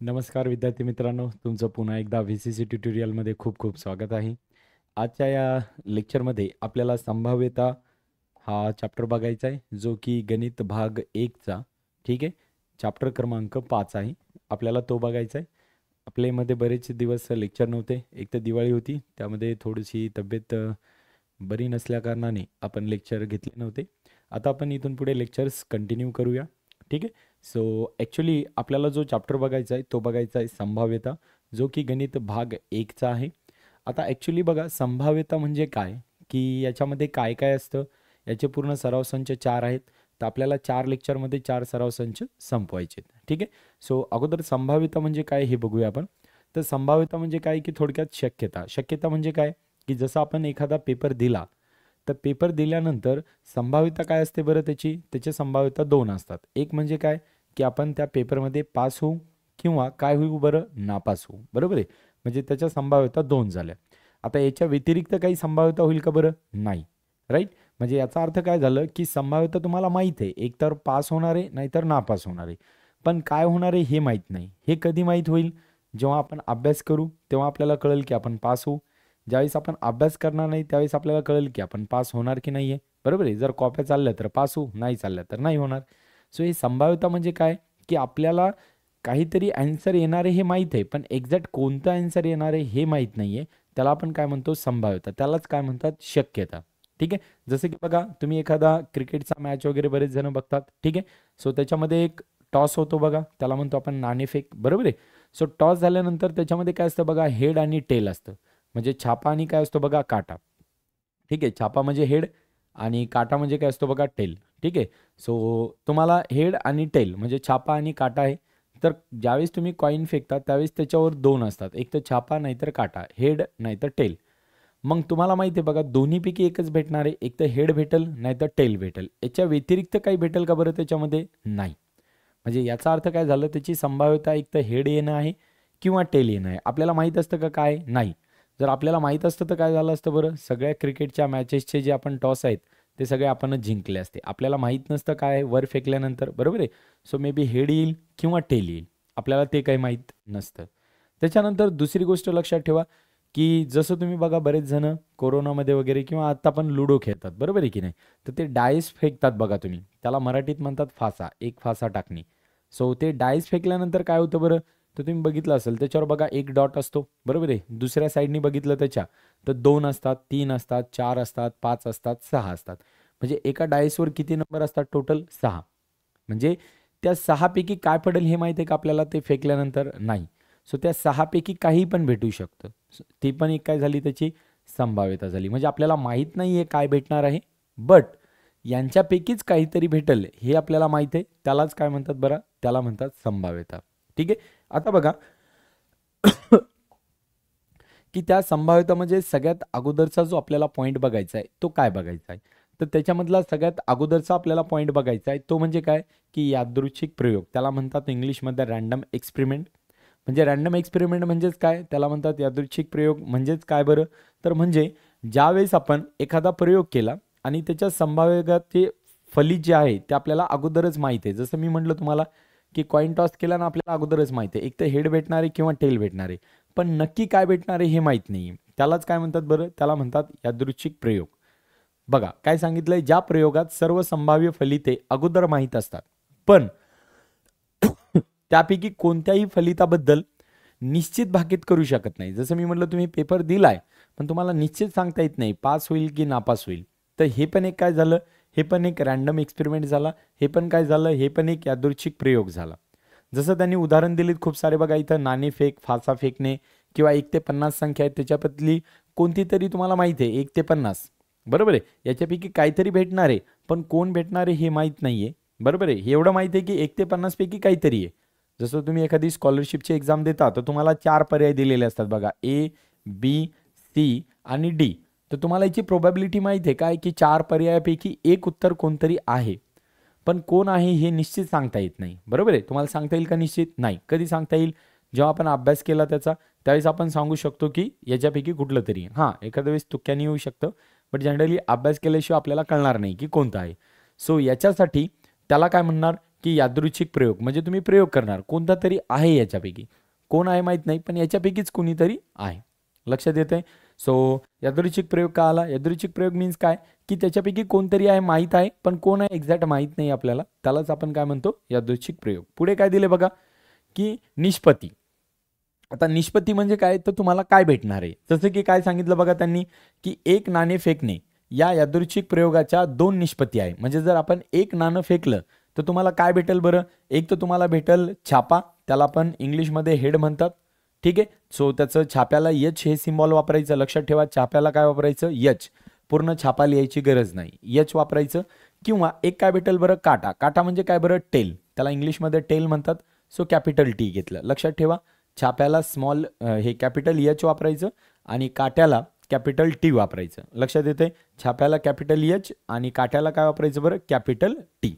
नमस्कार विद्यार्थी मित्रांनो, तुमचं पुन्हा एकदा व्ही-सी-सी ट्युटोरियलमध्ये खूप खूप स्वागत आहे. आजच्या या लेक्चरमध्ये आपल्याला संभाव्यता हा चॅप्टर बघायचा आहे, जो की गणित भाग 1चा ठीक आहे. चॅप्टर क्रमांक 5 आहे. आपल्याला तो बघायचा आहे. आपल्यामध्ये बरेच दिवस लेक्चर नव्हते. एक तर दिवाळी होती, त्यामध्ये थोडीशी तब्येत बरी नसल्याकारणाने आपण लेक्चर घेतले नव्हते. आता आपण इथून पुढे लेक्चर्स कंटिन्यू करूया. ठीक आहे. सो ॲक्च्युली आपल्याला जो चॅप्टर बघायचा आहे तो बघायचा आहे संभाव्यता, जो की गणित भाग 1चा आहे. आता ॲक्च्युली बघा संभाव्यता म्हणजे काय, की याच्यामध्ये काय काय असतं, याचे पूर्ण सराव संच 4 आहेत. तर आपल्याला 4 लेक्चरमध्ये 4 सराव संच संपवायचे आहेत. ठीक आहे. सो अगोदर संभाव्यता म्हणजे काय हे बघूया आपण. तर संभाव्यता म्हणजे काय, की थोडक्यात शक्यता. शक्यता म्हणजे काय, की जसं आपण एखादा पेपर दिला, तर पेपर दिल्यानंतर संभाव्यता काय असते बरं त्याची? त्याची संभाव्यता 2 असतात. एक म्हणजे काय, की आपण त्या पेपरमध्ये पास होऊ किंवा काय होऊ बरं? नापास होऊ. बरोबर आहे? म्हणजे त्याच्या संभाव्यता 2 झाल्या. आता याच्या व्यतिरिक्त काही संभाव्यता होईल का बरं? नाही. राईट? म्हणजे याचा अर्थ काय झालं, की संभाव्यता तुम्हाला माहीत आहे. एकतर पास होणार आहे, नाहीतर नापास होणार आहे. पण काय होणार आहे हे माहीत नाही. हे कधी माहीत होईल? जेव्हा आपण अभ्यास करू, तेव्हा आपल्याला कळेल की आपण पास होऊ. ज्यावेळेस आपण अभ्यास करणार नाही, त्यावेळेस आपल्याला कळेल की आपण पास होणार की नाही आहे. बरोबर आहे? जर कॉप्या चालल्या तर पास होऊ, नाही चालल्या तर नाही होणार. सो ही संभाव्यता म्हणजे काय, की आपल्याला काहीतरी ॲन्सर येणार आहे हे माहीत आहे, पण एक्झॅक्ट कोणतं ॲन्सर येणार आहे हे माहीत नाही आहे. त्याला आपण काय म्हणतो? संभाव्यता. त्यालाच काय म्हणतात? शक्यता. ठीक आहे. जसं की बघा, तुम्ही एखादा क्रिकेटचा मॅच वगैरे बरेच जण बघतात. ठीक आहे. सो त्याच्यामध्ये एक टॉस होतो बघा, त्याला म्हणतो आपण नाणेफेक. बरोबर आहे? सो टॉस झाल्यानंतर त्याच्यामध्ये काय असतं बघा, हेड आणि टेल असतं. म्हणजे छापा आणि काय असतो बघा, काटा. ठीक आहे. छापा म्हणजे हेड आणि काटा म्हणजे काय असतो बघा, टेल. ठीक आहे. सो तुम्हाला हेड आणि टेल म्हणजे छापा आणि काटा आहे. तर ज्यावेळेस तुम्ही कॉईन फेकता त्यावेळेस त्याच्यावर 2 असतात. एक तर छापा नाहीतर काटा, हेड नाहीतर टेल. मग तुम्हाला माहिती आहे बघा, दोन्हीपैकी एकच भेटणार आहे. एक तर हेड भेटेल नाहीतर टेल भेटेल. याच्या व्यतिरिक्त काही भेटेल का बरं त्याच्यामध्ये? नाही. म्हणजे याचा अर्थ काय झालं, त्याची संभाव्यता एक तर हेड येणं आहे किंवा टेल येणं आहे. आपल्याला माहीत असतं का काय? नाही. जर आपल्याला माहीत असतं तर काय झालं असतं बरं? सगळ्या क्रिकेटच्या मॅचेसचे जे आपण टॉस आहेत ते सगळे आपणच जिंकले असते. आपल्याला माहीत नसतं काय आहे वर फेकल्यानंतर. बरोबर आहे? सो मे बी हेड येईल किंवा टेल येईल. आपल्याला ते काही माहीत नसतं. त्याच्यानंतर दुसरी गोष्ट लक्षात ठेवा, की जसं तुम्ही बघा बरेच जण कोरोनामध्ये वगैरे किंवा आता पण लुडो खेळतात. बरोबर आहे की नाही? तर ते डायस फेकतात बघा तुम्ही. त्याला मराठीत म्हणतात फासा. एक फासा टाकणे. सो ते डायस फेकल्यानंतर काय होतं बरं? तर तुम्ही बघितलं असेल त्याच्यावर बघा एक डॉट असतो. बरोबर आहे? दुसऱ्या साईडनी बघितलं त्याच्या तर 2 असतात, 3 असतात, 4 असतात, 5 असतात, 6 असतात. म्हणजे एका डायसवर किती नंबर असतात टोटल? 6. म्हणजे त्या 6 पैकी काय पडेल हे माहिती आहे का आपल्याला ते फेकल्यानंतर? नाही. सो त्या 6 पैकी काहीही पण भेटू शकतं. ती पण एक काय झाली त्याची संभाव्यता झाली. म्हणजे आपल्याला माहीत नाही आहे काय भेटणार आहे, बट यांच्यापैकीच काहीतरी भेटेल हे आपल्याला माहीत आहे. त्यालाच काय म्हणतात बरं? त्याला म्हणतात संभाव्यता. ठीक आहे. आता बघा की त्या संभाव्यता म्हणजे सगळ्यात अगोदरचा जो आपल्याला पॉईंट बघायचा आहे तो काय बघायचा आहे? तर त्याच्यामधला सगळ्यात अगोदरचा आपल्याला पॉईंट बघायचा आहे तो म्हणजे काय, की यादृच्छिक प्रयोग. त्याला म्हणतात इंग्लिशमध्ये रँडम एक्सपेरिमेंट. म्हणजे रँडम एक्सपेरिमेंट म्हणजेच काय? त्याला म्हणतात यादृच्छिक प्रयोग. म्हणजेच काय बरं? तर म्हणजे ज्यावेळेस आपण एखादा प्रयोग केला आणि त्याच्या संभाव्यते फलित जे आहे ते आपल्याला अगोदरच माहीत आहे. जसं मी म्हटलं तुम्हाला, की कॉइन टॉस केला ना आपल्याला अगोदरच माहिती आहे. एक तर हेड भेटणार आहे किंवा टेल भेटणार आहे. पण नक्की काय भेटणार आहे हे माहीत नाही आहे. त्यालाच काय म्हणतात बरं? त्याला म्हणतात यादृच्छिक प्रयोग. बघा काय सांगितलंय, ज्या प्रयोगात सर्व संभाव्य फलिते अगोदर माहीत असतात, पण त्यापैकी कोणत्याही फलिताबद्दल निश्चित भाकीत करू शकत नाही. जसं मी म्हटलं तुम्ही पेपर दिलाय, पण तुम्हाला निश्चित सांगता येत नाही पास होईल की नापास होईल. तर हे पण एक काय झालं? हे पण एक रँडम एक्सपेरिमेंट झाला. हे पण काय झालं? हे पण एक यादृच्छिक प्रयोग झाला. जसं त्यांनी उदाहरण दिलीत खूप सारे बघा इथं नाणेफेक, फासा फेकणे किंवा 1 ते 50 संख्या आहे त्याच्याबदली कोणती तरी तुम्हाला माहिती आहे 1 ते 50. बरोबर आहे? याच्यापैकी काहीतरी भेटणार आहे, पण कोण भेटणार आहे हे माहीत नाही आहे. बरोबर आहे? हे एवढं माहिती आहे की 1 ते 50 पैकी काहीतरी आहे. जसं तुम्ही एखादी स्कॉलरशिपची एक्झाम देता, तर तुम्हाला 4 पर्याय दिलेले असतात बघा. ए, बी, सी आणि डी. तर तुम्हाला याची प्रोबॅबिलिटी माहिती आहे काय, की 4 पर्यायापैकी एक उत्तर कोणतरी आहे. पण कोण आहे हे निश्चित सांगता येत नाही. बरोबर आहे? तुम्हाला सांगता येईल का निश्चित? नाही. कधी सांगता येईल? जेव्हा आपण अभ्यास केला त्याचा, त्यावेळेस आपण सांगू शकतो की याच्यापैकी कुठलं तरी. हां, एखाद्या वेळेस तुक्क्याने येऊ शकतं, बट जनरली अभ्यास केल्याशिवाय आपल्याला कळणार नाही की कोणतं आहे. सो याच्यासाठी त्याला काय म्हणणार, की यादृच्छिक प्रयोग म्हणजे तुम्ही प्रयोग करणार, कोणता तरी आहे याच्यापैकी, कोण आहे माहीत नाही पण याच्यापैकीच कोणीतरी आहे. लक्षात येतंय? सो यादृच्छिक प्रयोग का आला? यादृच्छिक प्रयोग मीन्स काय, की त्याच्यापैकी कोणतरी आहे माहीत आहे पण कोण आहे एक्झॅक्ट माहीत नाही आपल्याला, त्यालाच आपण काय म्हणतो? यादृच्छिक प्रयोग. पुढे काय दिले बघा, की निष्पत्ती. आता निष्पत्ती म्हणजे काय, तर तुम्हाला काय भेटणार आहे? जसं की काय सांगितलं बघा त्यांनी, की एक नाणे फेकणे या यादृच्छिक प्रयोगाच्या 2 निष्पत्ती आहे. म्हणजे जर आपण एक नाणं फेकलं तर तुम्हाला काय भेटेल बरं? एक तर तुम्हाला भेटेल छापा, त्याला आपण इंग्लिशमध्ये हेड म्हणतात. ठीक आहे. सो त्याचं छाप्याला एच हे सिम्बॉल वापरायचं. लक्षात ठेवा, छाप्याला काय वापरायचं? एच. पूर्ण छापा लिहायची गरज नाही, एच वापरायचं. किंवा एक काय भेटेल बरं? काटा. काटा म्हणजे काय बरं? टेल. त्याला इंग्लिशमध्ये टेल म्हणतात. सो कॅपिटल टी घेतलं. लक्षात ठेवा, छाप्याला स्मॉल हे कॅपिटल एच वापरायचं आणि काट्याला कॅपिटल टी वापरायचं. लक्षात येते? छाप्याला कॅपिटल एच आणि काट्याला काय वापरायचं बरं? Capital T.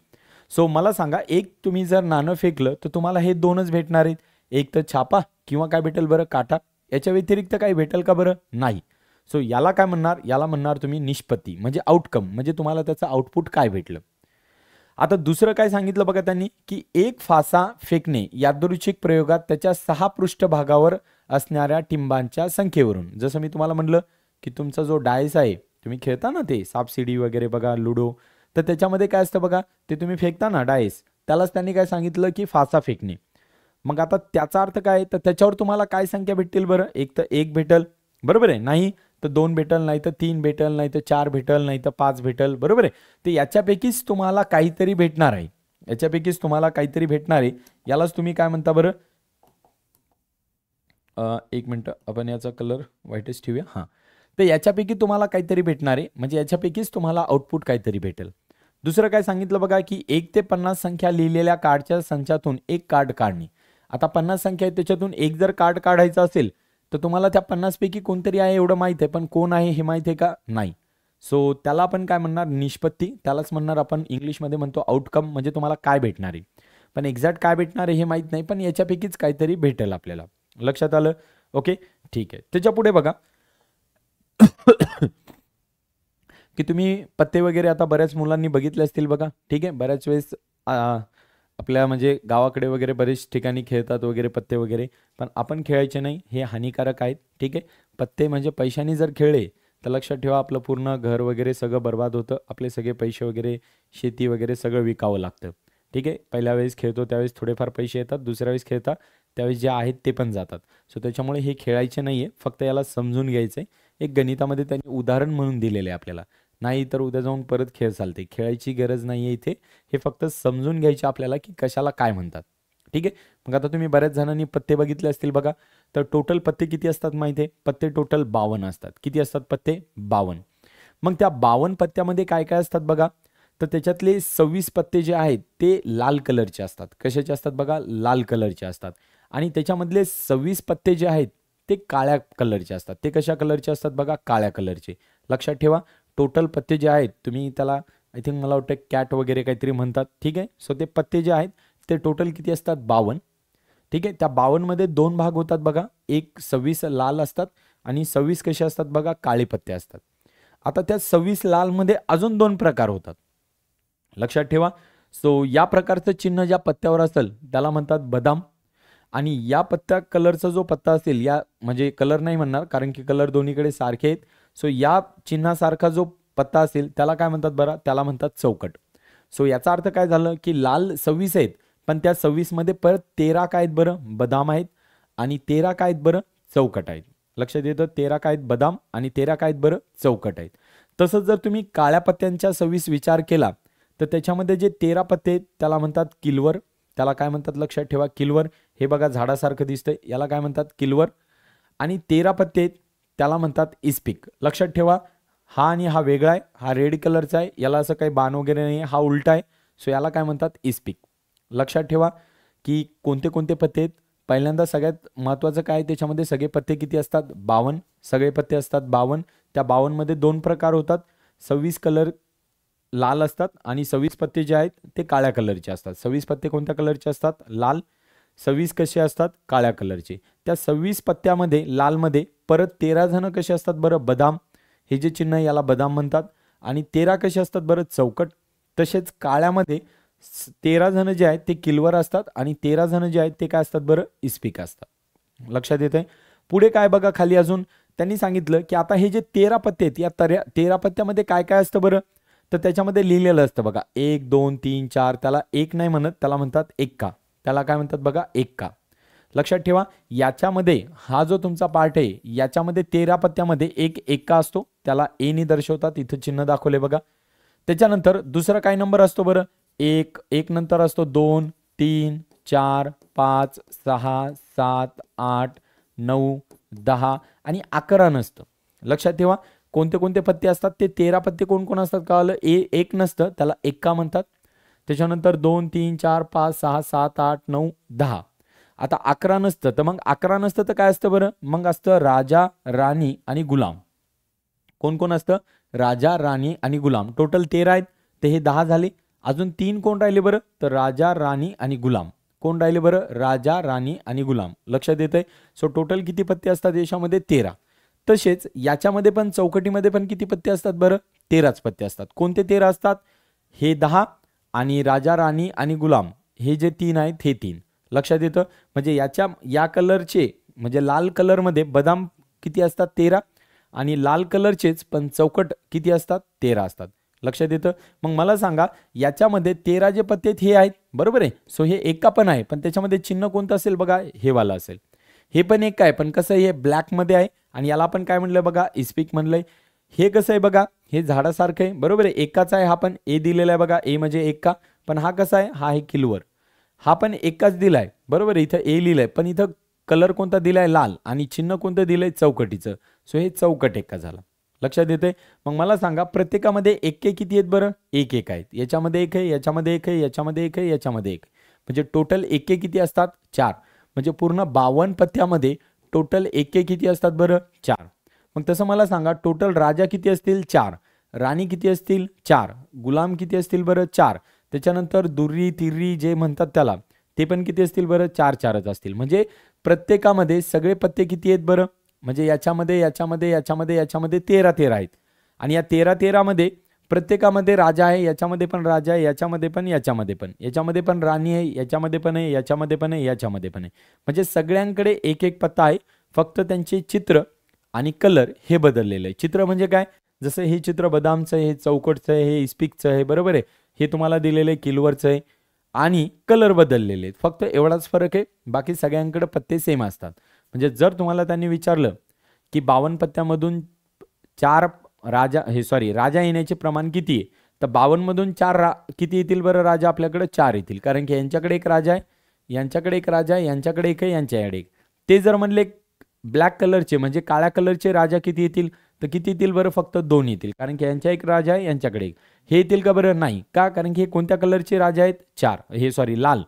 सो मला सांगा, एक तुम्ही जर नाणं फेकलं तर तुम्हाला हे 2च भेटणार आहेत, एक तर छापा किंवा काय भेटेल बरं? काटा. याच्या व्यतिरिक्त काही भेटेल का बरं? नाही. सो याला काय म्हणणार? याला म्हणणार तुम्ही निष्पत्ती, म्हणजे आउटकम, म्हणजे तुम्हाला त्याचं आउटपुट काय भेटलं. आता दुसरं काय सांगितलं बघा त्यांनी, की एक फासा फेकणे यादृच्छिक प्रयोगात त्याच्या 6 पृष्ठभागावर असणाऱ्या टिंबांच्या संख्येवरून. जसं मी तुम्हाला म्हणलं, की तुमचा जो डायस आहे, तुम्ही खेळता ना ते सापशिडी वगैरे बघा, लुडो, तर त्याच्यामध्ये काय असतं बघा, ते तुम्ही फेकता ना डायस, त्यालाच त्यांनी काय सांगितलं, की फासा फेकणे. मग आता त्याचा अर्थ काय, तर त्याच्यावर तुम्हाला काय संख्या भेटतील बरं? एक तर 1 भेटल, बरोबर आहे, नाही तर 2 भेटल, नाही तर 3 भेटल, नाही तर 4 भेटल, नाही तर 5 भेटल, बरोबर आहे. तर याच्यापैकीच तुम्हाला काहीतरी भेटणार आहे, याच्यापैकीच तुम्हाला काहीतरी भेटणार आहे. यालाच तुम्ही काय म्हणता बरं? एक मिनटं, आपण याचा कलर व्हाईटच ठेवूया. हां, तर याच्यापैकी तुम्हाला काहीतरी भेटणार आहे, म्हणजे याच्यापैकीच तुम्हाला आउटपुट काहीतरी भेटेल. दुसरं काय सांगितलं बघा, की 1 ते 50 संख्या लिहिलेल्या कार्डच्या संचातून एक कार्ड काढणे. आता 50 संख्या आहे, त्याच्यातून एक जर कार्ड काढायचं असेल तर तुम्हाला त्या 50 पैकी कोणतरी आहे एवढं माहीत आहे, पण कोण आहे हे माहीत आहे का? नाही. सो त्याला आपण काय म्हणणार? निष्पत्ती. त्यालाच म्हणणार आपण इंग्लिशमध्ये म्हणतो आउटकम, म्हणजे तुम्हाला काय भेटणार आहे. पण एक्झॅक्ट काय भेटणार आहे हे माहीत नाही, पण याच्यापैकीच काहीतरी भेटेल आपल्याला. लक्षात आलं? ओके, ठीक आहे. त्याच्या पुढे बघा, की तुम्ही पत्ते वगैरे आता बऱ्याच मुलांनी बघितले असतील बघा. ठीक आहे, बऱ्याच वेळेस आपल्या म्हणजे गावाकडे वगैरे बरेच ठिकाणी खेळतात वगैरे पत्ते वगैरे, पण आपण खेळायचे नाही, हे हानिकारक आहेत. ठीक आहे, पत्ते म्हणजे पैशाने जर खेळले तर लक्षात ठेवा, आपलं पूर्ण घर वगैरे सगळं बर्बाद होतं, आपले सगळे पैसे वगैरे, शेती वगैरे सगळं विकावं लागतं. ठीक आहे, पहिल्या वेळेस खेळतो त्यावेळेस थोडेफार पैसे येतात, दुसऱ्या वेळेस खेळता त्यावेळेस जे आहेत ते पण जातात. सो त्याच्यामुळे हे खेळायचे नाही आहे, फक्त याला समजून घ्यायचं आहे. एक गणितामध्ये त्यांनी उदाहरण म्हणून दिलेलं आहे आपल्याला, नाही तर उद्या जाऊन परत खेळ चालते, खेळायची गरज नाही आहे इथे. हे फक्त समजून घ्यायचे आपल्याला, की कशाला काय म्हणतात. ठीक आहे, मग आता तुम्ही बऱ्याच जणांनी पत्ते बघितले असतील बघा, तर टोटल पत्ते किती असतात माहिती आहे? पत्ते टोटल 52 असतात. किती असतात पत्ते? 52. मग त्या 52 पत्त्यामध्ये काय काय असतात बघा, तर त्याच्यातले 26 पत्ते जे आहेत ते लाल कलरचे असतात. कशाचे असतात बघा? लाल कलरचे असतात. आणि त्याच्यामधले 26 पत्ते जे आहेत ते काळ्या कलरचे असतात. ते कशा कलरचे असतात बघा? काळ्या कलरचे. लक्षात ठेवा, टोटल पत्ते जे आहेत, तुम्ही त्याला आय थिंक मला वाटतं कॅट वगैरे काहीतरी म्हणतात. ठीक आहे, सो ते पत्ते जे आहेत ते टोटल किती असतात? 52. ठीक आहे, त्या 52 मध्ये 2 भाग होतात बघा, एक 26 लाल असतात आणि 26 कसे असतात बघा? काळे पत्ते असतात. आता त्या 26 लालमध्ये अजून 2 प्रकार होतात. लक्षात ठेवा, सो या प्रकारचं चिन्ह ज्या पत्त्यावर असेल त्याला म्हणतात बदाम, आणि या पत्त्या कलरचा जो पत्ता असेल, या म्हणजे कलर नाही म्हणणार कारण की कलर दोन्हीकडे सारखे आहेत. सो या चिन्हासारखा जो पत्ता असेल त्याला काय म्हणतात बरं? त्याला म्हणतात चौकट. सो याचा अर्थ काय झालं, की लाल 26 आहेत, पण त्या 26 मध्ये परत 13 काय आहेत बरं? बदाम आहेत, आणि 13 काय आहेत बरं? चौकट आहेत. लक्षात येतं? 13 काय आहेत? बदाम, आणि 13 काय आहेत बरं? चौकट आहेत. तसंच जर तुम्ही काळ्या पत्त्यांच्या 26 विचार केला तर त्याच्यामध्ये जे 13 पत्ते आहेत त्याला म्हणतात किल्वर. त्याला काय म्हणतात? लक्षात ठेवा, किल्वर. हे बघा झाडासारखं दिसतंय, याला काय म्हणतात? किल्वर. आणि 13 पत्ते आहेत त्याला म्हणतात इस्पिक. लक्षात ठेवा, हा आणि हा वेगळा आहे, हा रेड कलरचा आहे, याला असं काही बाण वगैरे नाही आहे, हा उलटा आहे. सो याला काय म्हणतात? इस्पिक. लक्षात ठेवा, की कोणते कोणते पत्ते आहेत. पहिल्यांदा सगळ्यात महत्त्वाचं काय, त्याच्यामध्ये सगळे पत्ते किती असतात? 52. सगळे पत्ते असतात 52. त्या 52 मध्ये 2 प्रकार होतात. 26 कलर लाल असतात आणि 26 पत्ते जे आहेत ते काळ्या कलरचे असतात. 26 पत्ते कोणत्या कलरचे असतात? लाल. 26 कसे असतात? काळ्या कलरचे. त्या 26 पत्त्यामध्ये लालमध्ये परत 13 जण कसे असतात बरं? बदाम. हे जे चिन्ह याला बदाम म्हणतात. आणि 13 कसे असतात बरं? चौकट. तसेच काळ्यामध्ये 13 जण जे आहेत ते किलवर असतात आणि 13 जण जे आहेत ते काय असतात बरं, इस्पिक असतात. लक्षात येतंय. पुढे काय बघा खाली अजून त्यांनी सांगितलं की आता हे जे 13 पत्ते आहेत या 13 पत्त्यामध्ये काय काय असतं बरं, तर त्याच्यामध्ये लिहिलेलं असतं बघा 1 2 3 4. त्याला एक नाही म्हणत, त्याला म्हणतात एक्का. त्याला काय म्हणतात बघा, एक्का. लक्षात ठेवा, याच्यामध्ये हा जो तुमचा पार्ट आहे याच्यामध्ये 13 पत्त्यामध्ये एक एक्का असतो, त्याला ए नी दर्शवतात. इथं चिन्ह दाखवले बघा. त्याच्यानंतर दुसरा काय नंबर असतो बरं, एक नंतर असतो 2 3 4 5 6 7 8 9 10 आणि 11 नसतं. लक्षात ठेवा, कोणते कोणते पत्ते असतात ते 13 पत्ते कोण कोण असतात कळलं. एक नसतं, त्याला एक्का म्हणतात. त्याच्यानंतर 2 3 4 5 6 7 8 9 10. आता 11 नसतं, तर मग 11 नसतं तर काय असतं बरं, मग असतं राजा, राणी आणि गुलाम. कोण कोण असतं, राजा, राणी आणि गुलाम. टोटल 13 आहेत, ते हे 10 झाले. अजून 3 कोण राहिले बरं, तर राजा, राणी आणि गुलाम. कोण राहिले बरं, राजा, राणी आणि गुलाम. लक्षात येतंय. सो टोटल किती पत्ते असतात याच्यामध्ये, 13. तसेच याच्यामध्ये पण चौकटीमध्ये पण किती पत्ते असतात बरं, 13च पत्ते असतात. कोणते 13 असतात, हे 10 आणि राजा, राणी आणि गुलाम हे जे 3 आहेत हे 3. लक्षात येतं. म्हणजे या कलरचे म्हणजे लाल कलरमध्ये बदाम किती असतात, 13. आणि लाल कलरचेच पण चौकट किती असतात, 13 असतात. लक्षात येतं. मग मला सांगा, याच्यामध्ये 13 जे पत्ते हे आहेत बरोबर आहे. सो हे एका पण आहे, पण त्याच्यामध्ये चिन्ह कोणतं असेल बघा, हे वाला असेल. हे पण एक आहे, पण कसं हे ब्लॅकमध्ये आहे आणि याला आपण काय म्हणलं बघा, इस्पिक म्हणलंय. हे कसं आहे बघा, हे झाडासारखं आहे बरोबर आहे. एकाचा आहे, हा पण ए दिलेला आहे बघा, ए म्हणजे एक्का. पण हा कसा आहे, हा आहे किलवर. हा पण एकाच दिलाय बरोबर आहे. इथं ए लिहिलंय, पण इथं कलर कोणता दिलाय, लाल. आणि चिन्ह कोणतं दिलंय, चौकटीचं. सो हे चौकट एक्का झाला. लक्षात येते. मग मला सांगा, प्रत्येकामध्ये एक्के किती आहेत बरं, एक एक आहेत. याच्यामध्ये एक आहे, याच्यामध्ये एक आहे, याच्यामध्ये एक आहे, याच्यामध्ये एक. म्हणजे टोटल एक्के किती असतात, 4. म्हणजे पूर्ण 52 पत्त्यामध्ये टोटल एक्के किती असतात बरं, 4. मग तसं मला सांगा, टोटल राजा किती असतील, 4. राणी किती असतील, 4. गुलाम किती असतील बरं, 4. त्याच्यानंतर दुर्री तिर्री जे म्हणतात त्याला, ते पण किती असतील बरं, 4 असतील. म्हणजे प्रत्येकामध्ये सगळे पत्ते किती आहेत बरं, म्हणजे याच्यामध्ये याच्यामध्ये याच्यामध्ये याच्यामध्ये 13 आहेत. आणि या 13 मध्ये प्रत्येकामध्ये राजा आहे, याच्यामध्ये पण राजा आहे, याच्यामध्ये पण, याच्यामध्ये पण, याच्यामध्ये पण राणी आहे, याच्यामध्ये पण आहे, याच्यामध्ये पण आहे, याच्यामध्ये पण आहे. म्हणजे सगळ्यांकडे एक एक पत्ता आहे. फक्त त्यांचे चित्र आणि कलर हे बदललेलं आहे. चित्र म्हणजे काय, जसं हे चित्र बदामचं आहे, हे चौकटचं आहे, हे इस्पिकचं आहे बरोबर आहे. हे तुम्हाला दिलेलं आहे किलवरचं आहे. आणि कलर बदललेले आहेत, फक्त एवढाच फरक आहे. बाकी सगळ्यांकडे पत्ते सेम असतात. म्हणजे जर तुम्हाला त्यांनी विचारलं की 52 पत्त्यामधून 4 राजा येण्याचे प्रमाण किती आहे, तर 52 मधून 4 किती येतील बरं राजा, आपल्याकडे 4 येतील. कारण की यांच्याकडे एक राजा आहे, यांच्याकडे एक राजा आहे, यांच्याकडे एक आहे, यांच्याकडे एक. ते जर म्हणले ब्लॅक कलरचे म्हणजे काळ्या कलरचे राजा किती येतील, तर किती येतील बरं, फक्त 2 येतील. कारण की यांच्या एक राजा आहे, यांच्याकडे एक. हे येतील का बरं, नाही. का, कारण की हे कोणत्या कलरचे राजा आहेत, 4 लाल.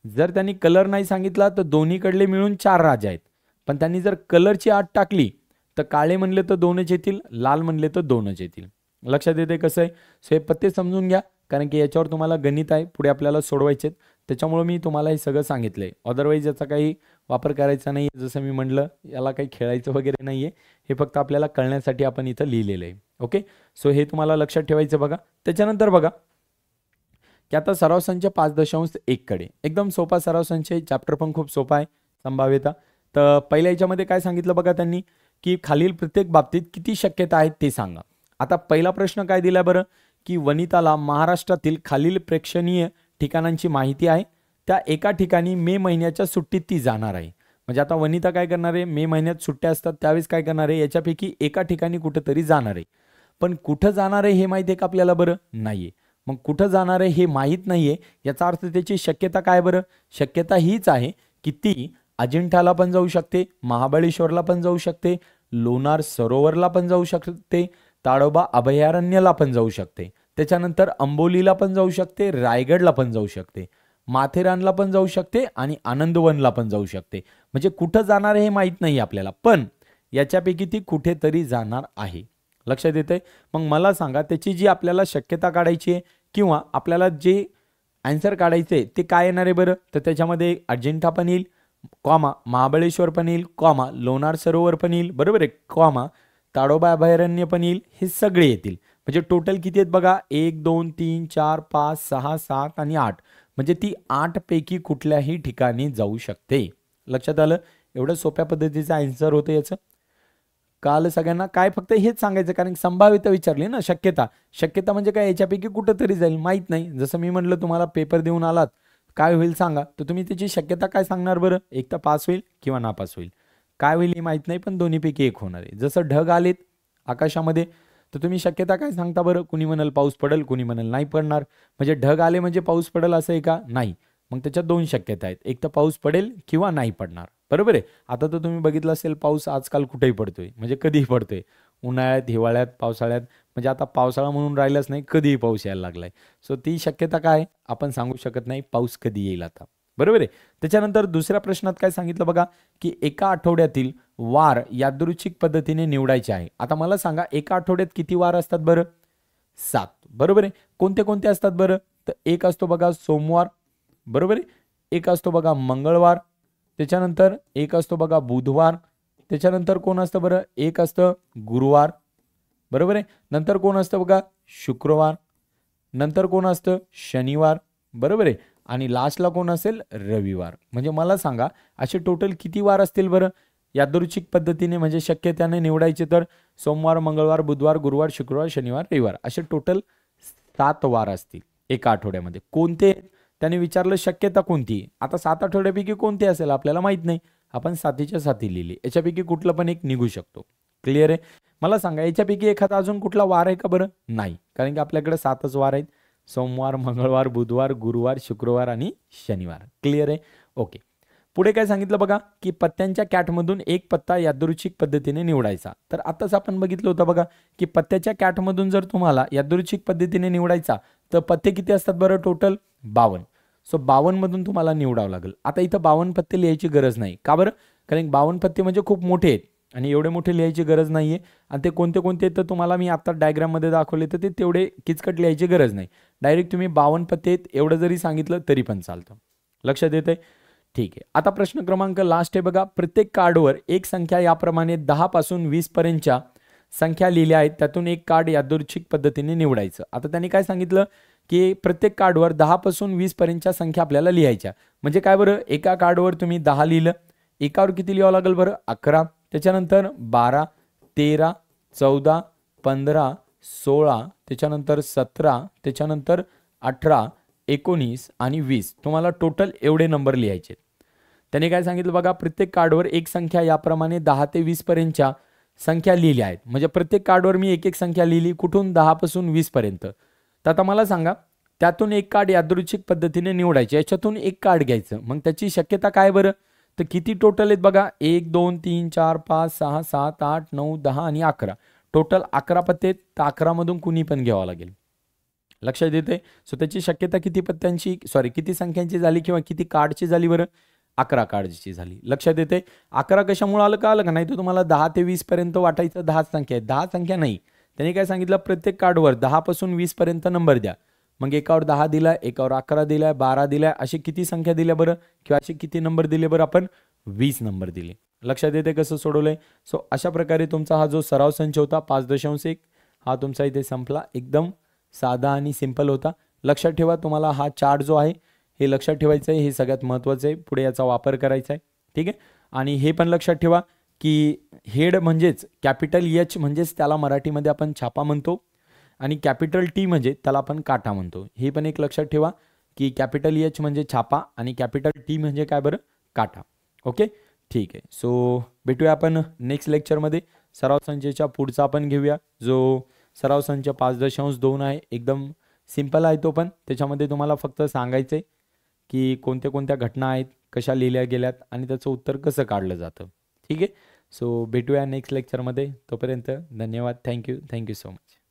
जर त्यांनी कलर नाही सांगितला तर दोन्हीकडले मिळून 4 राजा आहेत. पण त्यांनी जर कलरची आत टाकली तर काळे म्हणले तर 2च येतील, लाल म्हणले तर 2च येतील. लक्षात येते कसं आहे. सो हे पत्ते समजून घ्या, कारण की याच्यावर तुम्हाला गणित आहे पुढे आपल्याला सोडवायचे. त्याच्यामुळे मी तुम्हाला हे सगळं सांगितलंय. अदरवाईज याचा काही वापर करायचा नाही. जसं मी म्हटलं, याला काही खेळायचं वगैरे नाहीये. हे फक्त आपल्याला कळण्यासाठी आपण इथं लिहिलेलं आहे. ओके. सो हे तुम्हाला लक्षात ठेवायचं बघा. त्याच्यानंतर बघा की आता सराव संच 5.1 कडे एकदम सोपा सराव संच आहे. चॅप्टर पण खूप सोपा आहे, संभाव्यता. तर पहिल्या याच्यामध्ये काय सांगितलं बघा त्यांनी, की खालील प्रत्येक बाबतीत किती शक्यता आहेत ते सांगा. आता पहिला प्रश्न काय दिला बरं, की वनिताला महाराष्ट्रातील खालील प्रेक्षणीय ठिकाणांची माहिती आहे. त्या एका ठिकाणी मे महिन्याच्या सुट्टीत ती जाणार आहे. म्हणजे आता वनिता काय करणार आहे, मे महिन्यात सुट्ट्या असतात त्यावेळेस काय करणार आहे, याच्यापैकी एका ठिकाणी कुठेतरी जाणार आहे. पण कुठं जाणार आहे हे माहिती आहे का आपल्याला बरं, नाहीये. मग कुठं जाणार आहे हे माहीत नाहीये, याचा अर्थ त्याची शक्यता काय बरं, शक्यता हीच आहे की ती अजिंठाला पण जाऊ शकते, महाबळेश्वरला पण जाऊ शकते, लोणार सरोवरला पण जाऊ शकते, ताडोबा अभयारण्याला पण जाऊ शकते, त्याच्यानंतर अंबोलीला पण जाऊ शकते, रायगडला पण जाऊ शकते, माथेरानला पण जाऊ शकते आणि आनंदवनला पण जाऊ शकते. म्हणजे कुठं जाणार आहे हे माहीत नाही आपल्याला, पण याच्यापैकी ती कुठेतरी जाणार आहे. लक्षात येतंय. मग मला सांगा, त्याची जी आपल्याला शक्यता काढायची आहे किंवा आपल्याला जे आन्सर काढायचे ते काय येणार आहे बरं, तर त्याच्यामध्ये अजिंठा पण येईल, कॉमा महाबळेश्वर पण येईल, कॉमा लोणार सरोवर पण येईल बरोबर आहे, कॉमा ताडोबा अभयारण्य पण येईल, हे सगळे येतील. म्हणजे टोटल किती आहेत बघा, 1 2 3 4 5 6 7 आणि 8, म्हणजे ती 8 पैकी कुठल्याही ठिकाणी जाऊ शकते. लक्षात आलं? एवढं सोप्या पद्धतीचं आन्सर होतं याचं. काल सगळ्यांना काय फक्त हेच सांगायचं, कारण संभाव्यता विचारली ना, शक्यता. शक्यता म्हणजे काय, याच्यापैकी कुठं तरी जाईल, माहीत नाही. जसं मी म्हटलं तुम्हाला पेपर देऊन आलात काय होईल सांगा, तर तुम्ही त्याची शक्यता काय सांगणार बरं, एक तर पास होईल किंवा नापास होईल. काय होईल हे माहीत नाही, पण दोन्हीपैकी एक होणार आहे. जसं ढग आलेत आकाशामध्ये, तर तुम्ही शक्यता काय सांगता बरं, कुणी म्हणाल पाऊस पडेल, कुणी म्हणाल नाही पडणार. म्हणजे ढग आले म्हणजे पाऊस पडेल असं आहे का, नाही. मग त्याच्यात दोन शक्यता आहेत, एक तर पाऊस पडेल किंवा नाही पडणार. बरोबर आहे. आता तर तुम्ही बघितलं असेल पाऊस आजकाल कुठेही पडतोय, म्हणजे कधीही पडतोय, उन्हाळ्यात, हिवाळ्यात, पावसाळ्यात. म्हणजे आता पावसाळा म्हणून राहिलाच नाही, कधीही पाऊस यायला लागलाय. सो ती शक्यता काय आपण सांगू शकत नाही, पाऊस कधी येईल आता. बरोबर आहे. त्याच्यानंतर दुसऱ्या प्रश्नात काय सांगितलं बघा, की एका आठवड्यातील वार यादृच्छिक पद्धतीने निवडायचे आहे. आता मला सांगा, एका आठवड्यात किती वार असतात बरं, 7. बरोबर आहे. कोणते कोणते असतात बरं, तर एक असतो बघा सोमवार, बरोबर आहे, एक असतो बघा मंगळवार, त्याच्यानंतर एक असतो बघा बुधवार, त्याच्यानंतर कोण असतं बरं, एक असतं गुरुवार, बरोबर आहे. नंतर कोण असतं बघा शुक्रवार, नंतर कोण असतं शनिवार, बरोबर आहे. आणि लास्टला कोण असेल, रविवार. म्हणजे मला सांगा असे टोटल किती वार असतील बरं यादृच्छिक पद्धतीने, म्हणजे शक्यतेने निवडायचे तर सोमवार, मंगळवार, बुधवार, गुरुवार, शुक्रवार, शनिवार, रविवार, असे टोटल 7 वार असतील एका आठवड्यामध्ये. कोणते त्याने विचारलं, शक्यता कोणती. आता 7 आठवड्यापैकी कोणते असेल आपल्याला माहित नाही, आपण 7च्या 7 लिहिली, याच्यापैकी कुठलं पण एक निघू शकतो. क्लिअर आहे. मला सांगा याच्यापैकी एखादा अजून कुठला वार आहे का बरं, नाही, कारण की आपल्याकडे 7च वार आहेत, सोमवार, मंगळवार, बुधवार, गुरुवार, शुक्रवार आणि शनिवार. क्लिअर आहे. ओके. पुढे काय सांगितलं बघा, की पत्त्यांच्या कॅटमधून एक पत्ता यादृच्छिक पद्धतीने निवडायचा. तर आताच आपण बघितलं होतं बघा, की पत्त्याच्या कॅटमधून जर तुम्हाला यादृच्छिक पद्धतीने निवडायचा तर पत्ते किती असतात बरं, टोटल 52. सो 52 मधून तुम्हाला निवडावं लागेल. आता इथं 52 पत्ते लिहायची गरज नाही, का बरं, कारण 52 पत्ते म्हणजे खूप मोठे आहेत आणि एवढे मोठे लिहायची गरज नाहीये. आणि ते कोणते कोणते तर तुम्हाला मी आता डायग्राममध्ये दाखवले, तर ते तेवढे किचकट लिहायची गरज नाही. डायरेक्ट तुम्ही 52 पत्ते आहेत एवढं जरी सांगितलं तरी पण चालतं. लक्षात येतंय. ठीक आहे. आता प्रश्न क्रमांक लास्ट आहे बघा, प्रत्येक कार्डवर एक संख्या याप्रमाणे 10 पासून 20 पर्यंतच्या संख्या लिहिल्या आहेत, त्यातून एक कार्ड यादृच्छिक पद्धतीने निवडायचं. आता त्यांनी काय सांगितलं, की प्रत्येक कार्डवर 10 पासून 20 पर्यंतच्या संख्या आपल्याला लिहायच्या. म्हणजे काय बरं, एका कार्डवर तुम्ही 10 लिहिलं, एकावर किती लिहावं लागेल बरं, 11, त्याच्यानंतर 12, 13, 14, 15, 16, त्याच्यानंतर 17, त्याच्यानंतर 18, 19 आणि 20, तुम्हाला टोटल एवढे नंबर लिहायचे. त्याने काय सांगितलं बघा, प्रत्येक कार्डवर एक संख्या याप्रमाणे 10 ते 20 पर्यंतच्या संख्या लिहिल्या आहेत. म्हणजे प्रत्येक कार्डवर मी एक एक संख्या लिहिली, कुठून 10 पासून 20 पर्यंत. तर आता मला सांगा, त्यातून एक कार्ड यादृच्छिक पद्धतीने निवडायचे, याच्यातून एक कार्ड घ्यायचं, मग त्याची शक्यता काय बरं, तर किती टोटल आहेत बघा, 1 2 3 4 5 6 7 8 9 10 आणि 11, टोटल 11 पत्ते आहेत. तर 11 मधून कुणी पण घ्यावं लागेल. लक्षात येते. सो त्याची शक्यता किती पत्त्यांची, सॉरी किती संख्यांची झाली किंवा किती कार्डची झाली बरं, 11 कार्डची झाली. लक्षात येते. 11 कशामुळे आलं, का आलं का, नाही तर तुम्हाला 10 ते 20 पर्यंत वाटायचं, 10 संख्या आहेत, 10 संख्या नाही. त्यांनी काय सांगितलं, प्रत्येक कार्डवर 10 पासून 20 पर्यंत नंबर द्या. मग एकावर 10 दिलाय, एकावर 11 दिलाय, 12 दिलाय, अशी किती संख्या दिल्या बरं, किंवा असे किती नंबर दिले बरं, आपण 20 नंबर दिले. लक्षात येते कसं सोडवलंय. सो अशा प्रकारे तुमचा हा जो सराव संच होता 5.1 हा तुमचा इथे संपला. एकदम साधा आणि सिंपल होता. लक्षात ठेवा, तुम्हाला हा चार्ट जो आहे हे लक्षात ठेवायचं आहे, हे सगळ्यात महत्त्वाचं आहे, पुढे याचा वापर करायचा आहे. ठीक आहे. आणि हे पण लक्षात ठेवा, की हेड म्हणजेच कॅपिटल एच म्हणजेच त्याला मराठीमध्ये आपण छापा म्हणतो, आणि कॅपिटल टी म्हणजे त्याला आपण काटा म्हणतो. हे पण एक लक्षात ठेवा, की कॅपिटल एच म्हणजे छापा आणि कॅपिटल टी म्हणजे काय बरं, काटा. ओके, ठीक आहे. सो भेटूया आपण नेक्स्ट लेक्चरमध्ये. सराव संचेच्या पुढचा आपण घेऊया, जो सराव संच 5.2 आहे. एकदम सिंपल आहे तो पण. त्याच्यामध्ये तुम्हाला फक्त सांगायचं आहे की कोणत्या कोणत्या घटना आहेत, कशा लिहिल्या गेल्यात आणि त्याचं उत्तर कसं काढलं जातं. ठीक आहे. सो भेटूया नेक्स्ट लेक्चरमध्ये. तोपर्यंत धन्यवाद. Thank you so much.